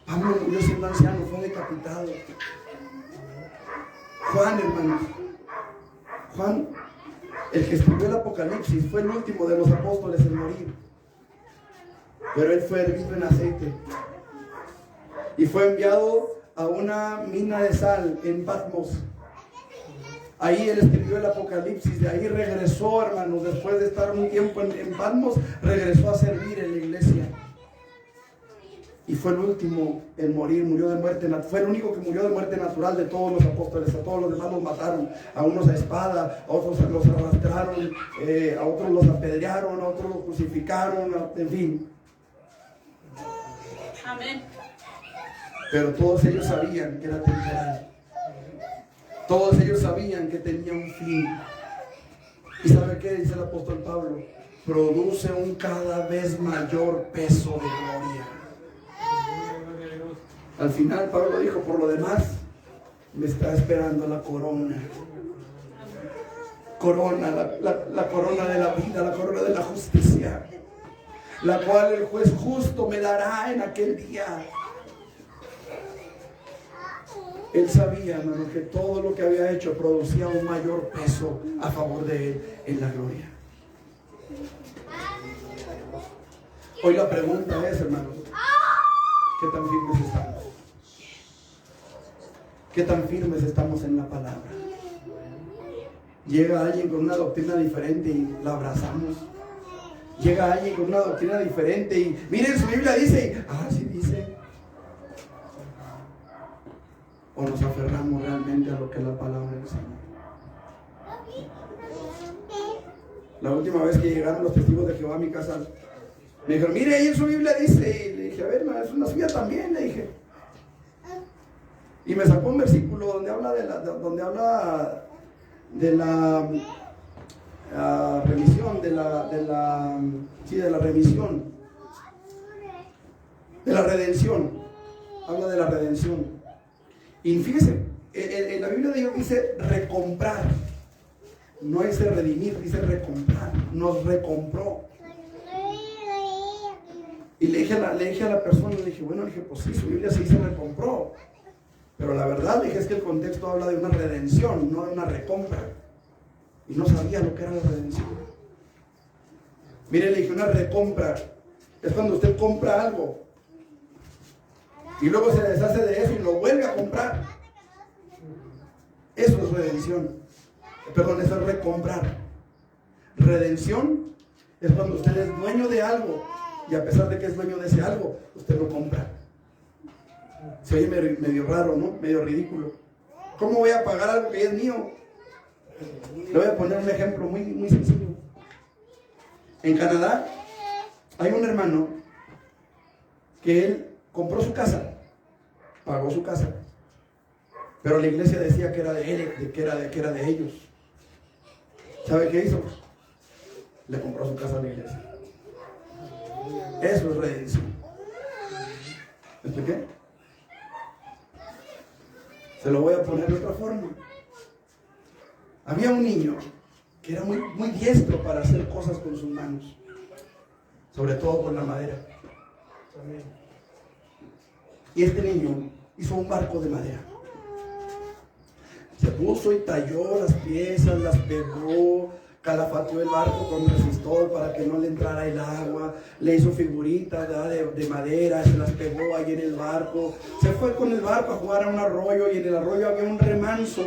Pablo murió siendo anciano, fue decapitado. Juan, hermanos. Juan, el que escribió el Apocalipsis, fue el último de los apóstoles en morir. Pero él fue hervido en aceite. Y fue enviado a una mina de sal en Patmos. Ahí él escribió el Apocalipsis. De ahí regresó, hermanos, después de estar un tiempo en Patmos, regresó a servir en la iglesia. Y fue el último en morir, murió de muerte natural. Fue el único que murió de muerte natural de todos los apóstoles. A todos los demás los mataron. A unos a espada, a otros los arrastraron, a otros los apedrearon, a otros los crucificaron, en fin. Amén. Pero todos ellos sabían que era temporal. Todos ellos sabían que tenía un fin. ¿Y sabe qué dice el apóstol Pablo? Produce un cada vez mayor peso de gloria. Al final Pablo dijo: por lo demás me está esperando la corona. Corona, la corona de la vida, la corona de la justicia, la cual el juez justo me dará en aquel día. Él sabía, hermano, que todo lo que había hecho producía un mayor peso a favor de él en la gloria. Hoy la pregunta es, hermanos, ¿qué tan firmes estamos? ¿Qué tan firmes estamos en la palabra? Llega alguien con una doctrina diferente y la abrazamos. Llega alguien con una doctrina diferente y miren, su Biblia dice, sí dice. O nos aferramos realmente a lo que es la palabra del Señor. La última vez que llegaron los testigos de Jehová a mi casa, me dijeron: mire, ahí en su Biblia dice. Y le dije: a ver, es una suya también, le dije. Y me sacó un versículo donde habla de la remisión, de la remisión, de la redención. Habla de la redención. Y fíjese, en la Biblia de Dios dice recomprar. No dice redimir, dice recomprar. Nos recompró. Y le dije a la persona, le dije: bueno, pues sí, su Biblia sí dice recompró. Pero la verdad, le dije, es que el contexto habla de una redención, no de una recompra. Y no sabía lo que era la redención. Mire, le dije: una recompra es cuando usted compra algo y luego se deshace de eso y lo vuelve a comprar. Eso es redención. Perdón, eso es recomprar. Redención es cuando usted es dueño de algo y a pesar de que es dueño de ese algo, usted lo compra. Se oye medio raro, ¿no? Medio ridículo. ¿Cómo voy a pagar algo que es mío? Le voy a poner un ejemplo muy sencillo. En Canadá hay un hermano que él compró su casa, pagó su casa, pero la iglesia decía que era de él, que era de ellos. ¿Sabe qué hizo? Le compró su casa a la iglesia. Eso es redención. ¿Me expliqué? Se lo voy a poner de otra forma. Había un niño que era muy diestro para hacer cosas con sus manos, sobre todo con la madera. Y este niño hizo un barco de madera. Se puso y talló las piezas, las pegó, calafateó el barco con resistor para que no le entrara el agua, le hizo figuritas de madera, se las pegó ahí en el barco, se fue con el barco a jugar a un arroyo y en el arroyo había un remanso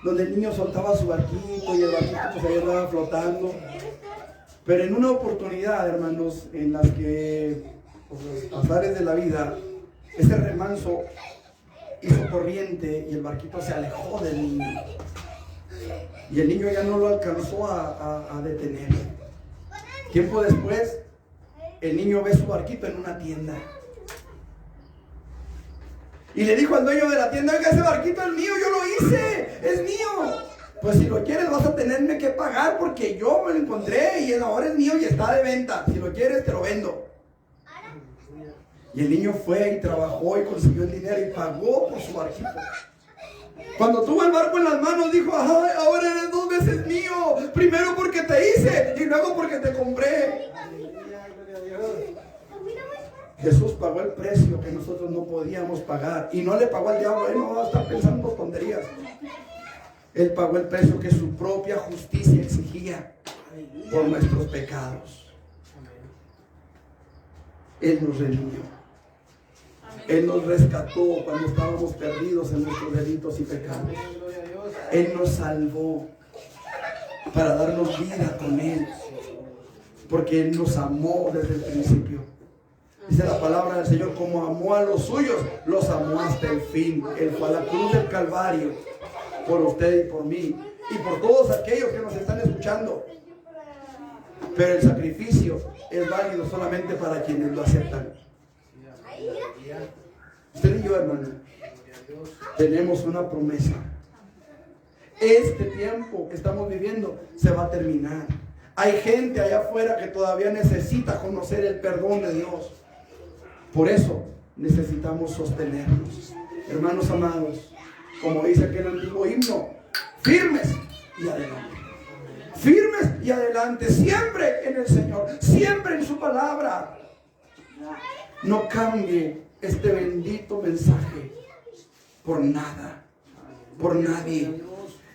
donde el niño soltaba su barquito y el barquito pues ahí andaba flotando. Pero en una oportunidad, hermanos, en las que por los azares de la vida, ese remanso hizo corriente y el barquito se alejó del niño. Y el niño ya no lo alcanzó a detener. Tiempo después, el niño ve su barquito en una tienda. Y le dijo al dueño de la tienda: oiga, ese barquito es mío, yo lo hice, es mío. Pues si lo quieres vas a tenerme que pagar porque yo me lo encontré y ahora es mío y está de venta. Si lo quieres te lo vendo. Y el niño fue y trabajó y consiguió el dinero y pagó por su barquito. Cuando tuvo el barco en las manos dijo: ay, ahora eres 2 veces mío. Primero porque te hice y luego porque te compré. Jesús pagó el precio que nosotros no podíamos pagar. Y no le pagó al diablo. Él no va a estar pensando tonterías. Él pagó el precio que su propia justicia exigía por nuestros pecados. Él nos redimió. Él nos rescató cuando estábamos perdidos en nuestros delitos y pecados. Él nos salvó para darnos vida con Él, porque Él nos amó desde el principio. Dice la palabra del Señor: como amó a los suyos, los amó hasta el fin. Él fue a la cruz del Calvario por usted y por mí y por todos aquellos que nos están escuchando. Pero el sacrificio es válido solamente para quienes lo aceptan. Usted y yo, hermano, tenemos una promesa. Este tiempo que estamos viviendo se va a terminar. Hay gente allá afuera que todavía necesita conocer el perdón de Dios. Por eso necesitamos sostenernos. Hermanos amados, como dice aquel antiguo himno, firmes y adelante. Firmes y adelante, siempre en el Señor, siempre en su palabra. No cambie este bendito mensaje por nada, por nadie.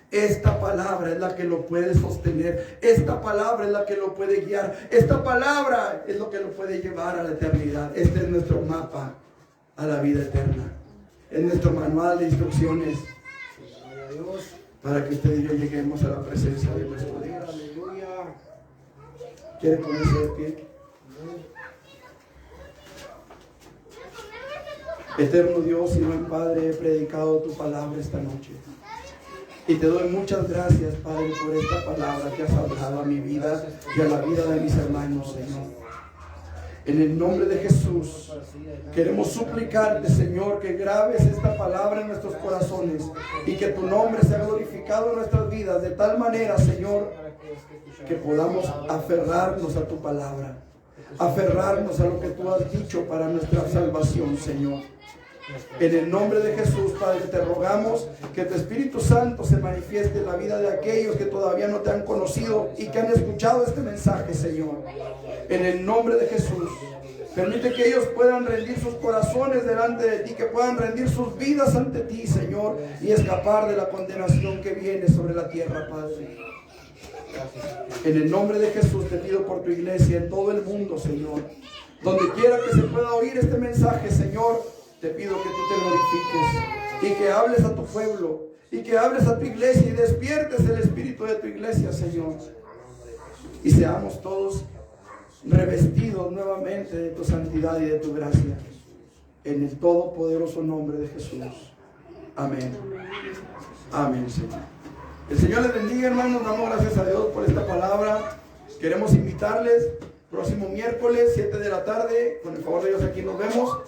Esta palabra es la que lo puede sostener. Esta palabra es la que lo puede guiar. Esta palabra es lo que lo puede llevar a la eternidad. Este es nuestro mapa a la vida eterna. Es nuestro manual de instrucciones para que usted y yo lleguemos a la presencia de nuestro Dios. ¿Quiere ponerse de pie? Eterno Dios y buen Padre, he predicado tu palabra esta noche. Y te doy muchas gracias, Padre, por esta palabra que has hablado a mi vida y a la vida de mis hermanos, Señor. En el nombre de Jesús, queremos suplicarte, Señor, que grabes esta palabra en nuestros corazones y que tu nombre sea glorificado en nuestras vidas de tal manera, Señor, que podamos aferrarnos a tu palabra, aferrarnos a lo que tú has dicho para nuestra salvación, Señor. En el nombre de Jesús, Padre, te rogamos que tu Espíritu Santo se manifieste en la vida de aquellos que todavía no te han conocido y que han escuchado este mensaje, Señor. En el nombre de Jesús, permite que ellos puedan rendir sus corazones delante de ti, que puedan rendir sus vidas ante ti, Señor, y escapar de la condenación que viene sobre la tierra, Padre. En el nombre de Jesús te pido por tu iglesia en todo el mundo, Señor. Donde quiera que se pueda oír este mensaje, Señor, te pido que tú te glorifiques y que hables a tu pueblo y que hables a tu iglesia y despiertes el espíritu de tu iglesia, Señor. y seamos todos revestidos nuevamente de tu santidad y de tu gracia. En el todopoderoso nombre de Jesús. Amén. Amén, Señor. El Señor les bendiga, hermanos. Damos gracias a Dios por esta palabra. Queremos invitarles próximo miércoles, 7 de la tarde. Con el favor de Dios, aquí nos vemos.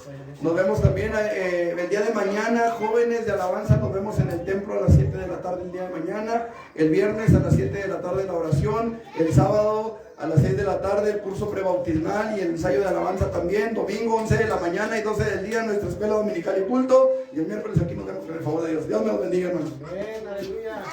Nos vemos también el día de mañana, jóvenes de alabanza. Nos vemos en el templo a las 7 de la tarde el día de mañana. El viernes a las 7 de la tarde la oración. El sábado a las 6 de la tarde el curso prebautismal y el ensayo de alabanza también. Domingo 11 de la mañana y 12 del día nuestra escuela dominical y culto. Y el miércoles aquí nos vemos con el favor de Dios. Dios me los bendiga, hermanos. Amén, aleluya.